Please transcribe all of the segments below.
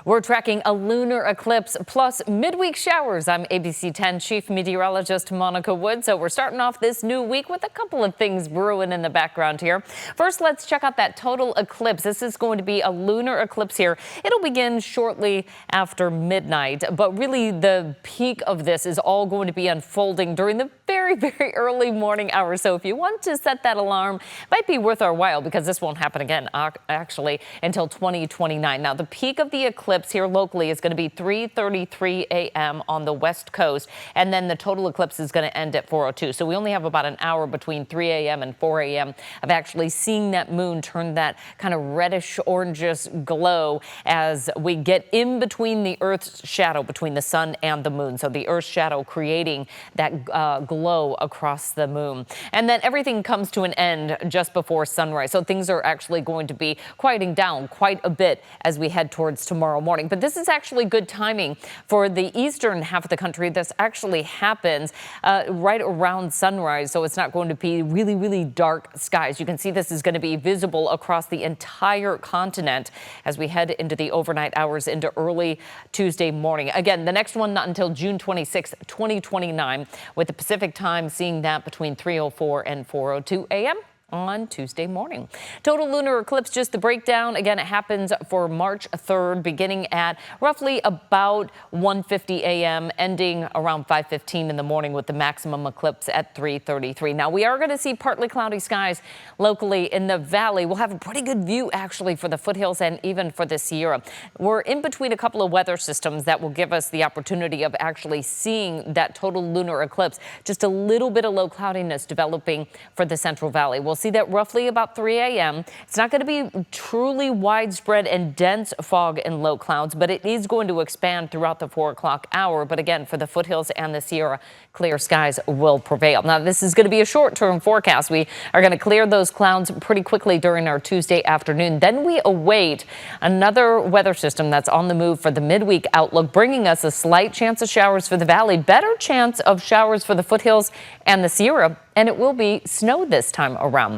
We're tracking a lunar eclipse plus midweek showers. I'm ABC 10 Chief Meteorologist Monica Wood. So we're starting off this new week with a couple of things brewing in the background here. First, let's check out that total eclipse. This is going to be a lunar eclipse here. It'll begin shortly after midnight, but really the peak of this is all going to be unfolding during the very early morning hours. So if you want to set that alarm, it might be worth our while because this won't happen again actually until 2029. Now, the peak of the eclipse here locally is going to be 3:33 a.m. on the west coast, and then the total eclipse is going to end at 4:02. So we only have about an hour between 3 a.m. and 4 a.m. of actually seeing that moon turn that kind of reddish orangish glow as we get in between the Earth's shadow between the sun and the moon. So the Earth's shadow creating that glow across the moon. And then everything comes to an end just before sunrise. So things are actually going to be quieting down quite a bit as we head towards tomorrow morning. But this is actually good timing for the eastern half of the country. This actually happens right around sunrise, so it's not going to be really dark skies. You can see this is going to be visible across the entire continent as we head into the overnight hours into early Tuesday morning. Again, the next one not until June 26, 2029, with the Pacific time seeing that between 3:04 and 4:02 a.m. on Tuesday morning. Total lunar eclipse, just the breakdown. Again, it happens for March 3rd, beginning at roughly about 1:50 a.m., ending around 5:15 in the morning with the maximum eclipse at 3:33. Now, we are going to see partly cloudy skies locally in the valley. We'll have a pretty good view actually for the foothills and even for the Sierra. We're in between a couple of weather systems that will give us the opportunity of actually seeing that total lunar eclipse. Just a little bit of low cloudiness developing for the Central Valley. We'll see that roughly about 3 a.m. It's not going to be truly widespread and dense fog and low clouds, but it is going to expand throughout the 4 o'clock hour. But again, for the foothills and the Sierra, clear skies will prevail. Now, this is going to be a short-term forecast. We are going to clear those clouds pretty quickly during our Tuesday afternoon. Then we await another weather system that's on the move for the midweek outlook, bringing us a slight chance of showers for the valley, better chance of showers for the foothills and the Sierra, and it will be snow this time around.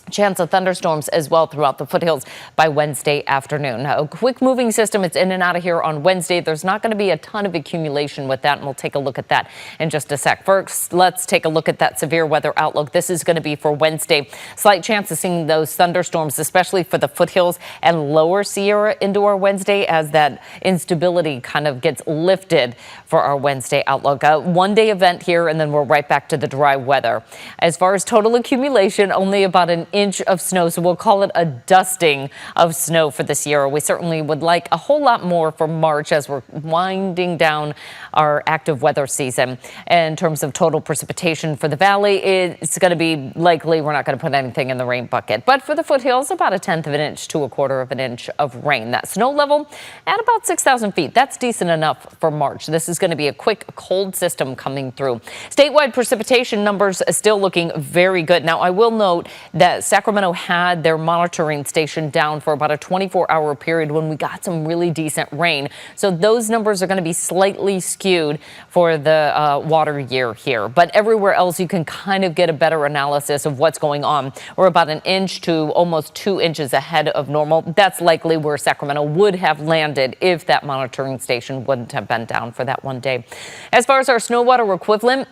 Chance of thunderstorms as well throughout the foothills by Wednesday afternoon. Now, a quick moving system. It's in and out of here on Wednesday. There's not going to be a ton of accumulation with that, and we'll take a look at that in just a sec. First, let's take a look at that severe weather outlook. This is going to be for Wednesday. Slight chance of seeing those thunderstorms, especially for the foothills and lower Sierra into our Wednesday as that instability kind of gets lifted for our Wednesday outlook. A one-day event here, and then we're right back to the dry weather. As far as total accumulation, only about an inch of snow, so we'll call it a dusting of snow for the Sierra. We certainly would like a whole lot more for March as we're winding down our active weather season. In terms of total precipitation for the valley, it's going to be likely we're not going to put anything in the rain bucket. But for the foothills, about 1/10 of an inch to 1/4 of an inch of rain. That snow level at about 6,000 feet. That's decent enough for March. This is going to be a quick cold system coming through. Statewide precipitation numbers still looking very good. Now, I will note that Sacramento had their monitoring station down for about a 24-hour period when we got some really decent rain. So those numbers are going to be slightly skewed for the water year here. But everywhere else, you can kind of get a better analysis of what's going on. We're about 1 inch to almost 2 inches ahead of normal. That's likely where Sacramento would have landed if that monitoring station wouldn't have been down for that one day. As far as our snow water equivalent,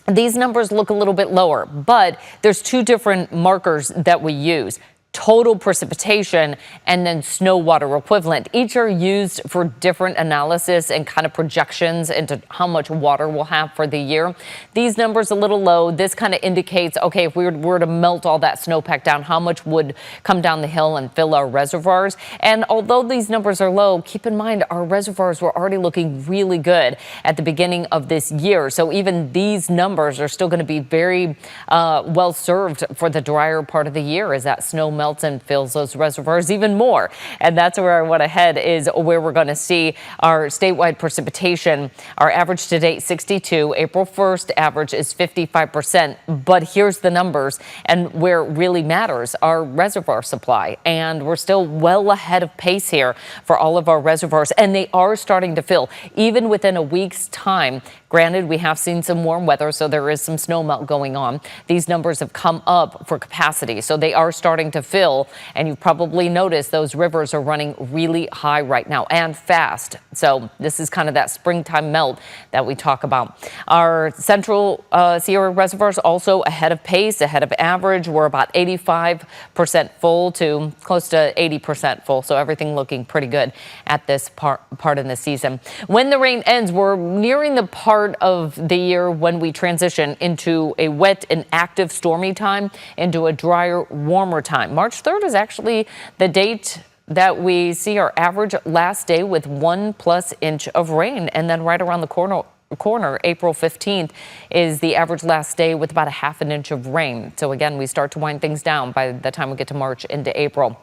these numbers look a little bit lower, but there's two different markers that we use. Total precipitation and then snow water equivalent. Each are used for different analysis and kind of projections into how much water we'll have for the year. These numbers a little low. This kind of indicates, okay, if we were to melt all that snowpack down, how much would come down the hill and fill our reservoirs. And although these numbers are low, keep in mind our reservoirs were already looking really good at the beginning of this year. So even these numbers are still going to be very well served for the drier part of the year as that snow melts and fills those reservoirs even more. And that's where I want to head, is where we're going to see our statewide precipitation. Our average to date 62. April 1st average is 55%. But here's the numbers and where it really matters, our reservoir supply. And we're still well ahead of pace here for all of our reservoirs, and they are starting to fill even within a week's time. Granted, we have seen some warm weather, so there is some snow melt going on. These numbers have come up for capacity, so they are starting to fill fill. And you've probably noticed those rivers are running really high right now and fast. So this is kind of that springtime melt that we talk about. Our central Sierra reservoirs also ahead of pace, ahead of average. We're about 85% full to close to 80% full. So everything looking pretty good at this part in the season. When the rain ends, we're nearing the part of the year when we transition into a wet and active stormy time into a drier, warmer time. March 3rd is actually the date that we see our average last day with 1+ inch of rain. And then right around the corner, April 15th is the average last day with about 1/2 inch of rain. So again, we start to wind things down by the time we get to March into April.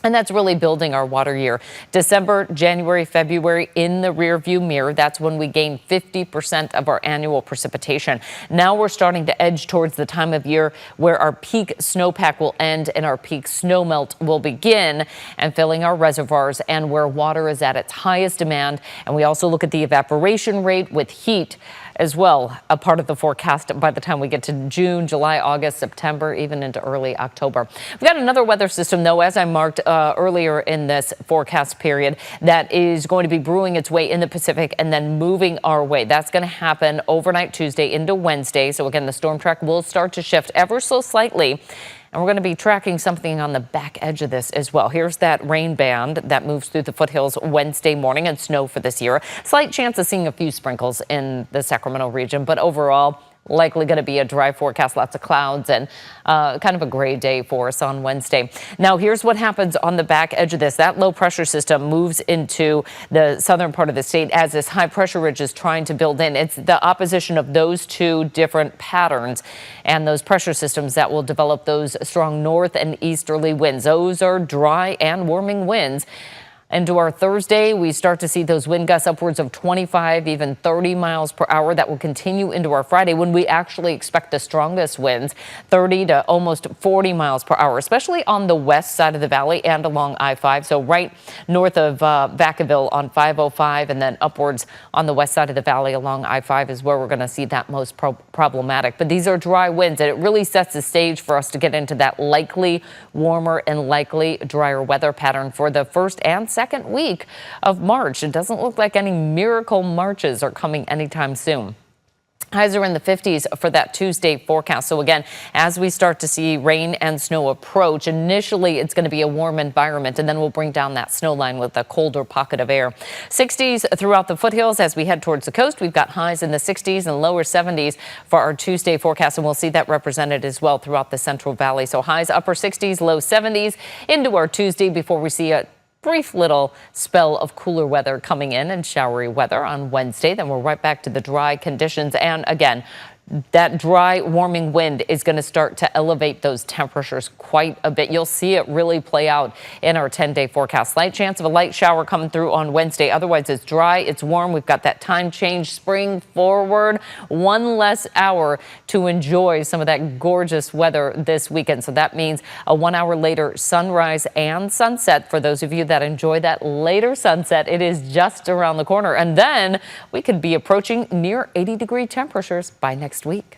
And that's really building our water year. December, January, February in the rearview mirror. That's when we gain 50% of our annual precipitation. Now we're starting to edge towards the time of year where our peak snowpack will end and our peak snowmelt will begin, and filling our reservoirs and where water is at its highest demand. And we also look at the evaporation rate with heat as well, a part of the forecast by the time we get to June, July, August, September, even into early October. We've got another weather system, though, as I marked earlier in this forecast period, that is going to be brewing its way in the Pacific and then moving our way. That's going to happen overnight Tuesday into Wednesday. So again, the storm track will start to shift ever so slightly. And we're going to be tracking something on the back edge of this as well. Here's that rain band that moves through the foothills Wednesday morning, and snow for this year. Slight chance of seeing a few sprinkles in the Sacramento region, but overall, likely going to be a dry forecast, lots of clouds, and kind of a gray day for us on Wednesday. Now, here's what happens on the back edge of this. That low pressure system moves into the southern part of the state as this high pressure ridge is trying to build in. It's the opposition of those two different patterns and those pressure systems that will develop those strong north and easterly winds. Those are dry and warming winds. Into our Thursday, we start to see those wind gusts upwards of 25, even 30 miles per hour. That will continue into our Friday when we actually expect the strongest winds, 30 to almost 40 miles per hour, especially on the west side of the valley and along I-5. So right north of Vacaville on 505 and then upwards on the west side of the valley along I-5 is where we're going to see that most problematic. But these are dry winds, and it really sets the stage for us to get into that likely warmer and likely drier weather pattern for the first and second week of March. It doesn't look like any miracle Marches are coming anytime soon. Highs are in the 50s for that Tuesday forecast. So again, as we start to see rain and snow approach, initially it's going to be a warm environment, and then we'll bring down that snow line with a colder pocket of air. 60s throughout the foothills as we head towards the coast. We've got highs in the 60s and lower 70s for our Tuesday forecast, and we'll see that represented as well throughout the Central Valley. So highs upper 60s, low 70s into our Tuesday before we see a brief little spell of cooler weather coming in and showery weather on Wednesday. Then we're right back to the dry conditions. And again, that dry warming wind is going to start to elevate those temperatures quite a bit. You'll see it really play out in our 10-day forecast. Slight chance of a light shower coming through on Wednesday. Otherwise, it's dry, it's warm. We've got that time change, spring forward, one less hour to enjoy some of that gorgeous weather this weekend. So that means a 1 hour later sunrise and sunset. For those of you that enjoy that later sunset, it is just around the corner. And then we could be approaching near 80-degree temperatures by next week.